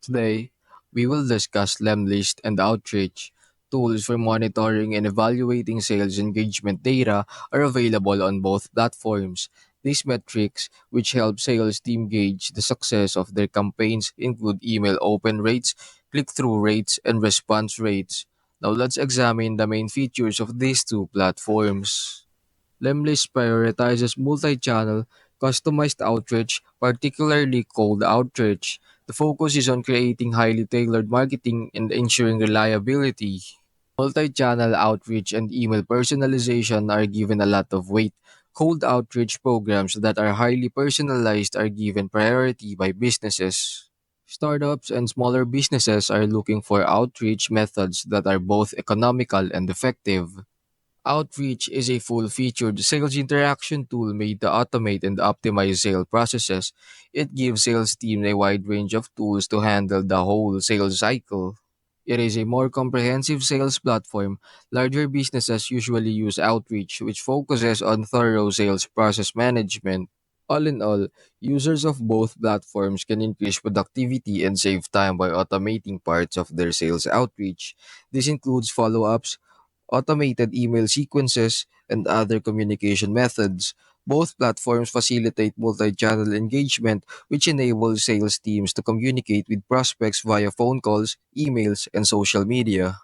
Today, we will discuss Lemlist and Outreach. Tools for monitoring and evaluating sales engagement data are available on both platforms. These metrics, which help sales team gauge the success of their campaigns, include email open rates, click-through rates, and response rates. Now let's examine the main features of these two platforms. Lemlist prioritizes multi-channel, customized outreach, particularly cold outreach. The focus is on creating highly tailored marketing and ensuring reliability. Multi-channel outreach and email personalization are given a lot of weight. Cold outreach programs that are highly personalized are given priority by businesses. Startups and smaller businesses are looking for outreach methods that are both economical and effective. Outreach is a full-featured sales interaction tool made to automate and optimize sales processes. It gives sales teams a wide range of tools to handle the whole sales cycle. It is a more comprehensive sales platform. Larger businesses usually use Outreach, which focuses on thorough sales process management. All in all, users of both platforms can increase productivity and save time by automating parts of their sales outreach. This includes follow ups, automated email sequences, and other communication methods. Both platforms facilitate multi channel engagement, which enables sales teams to communicate with prospects via phone calls, emails, and social media.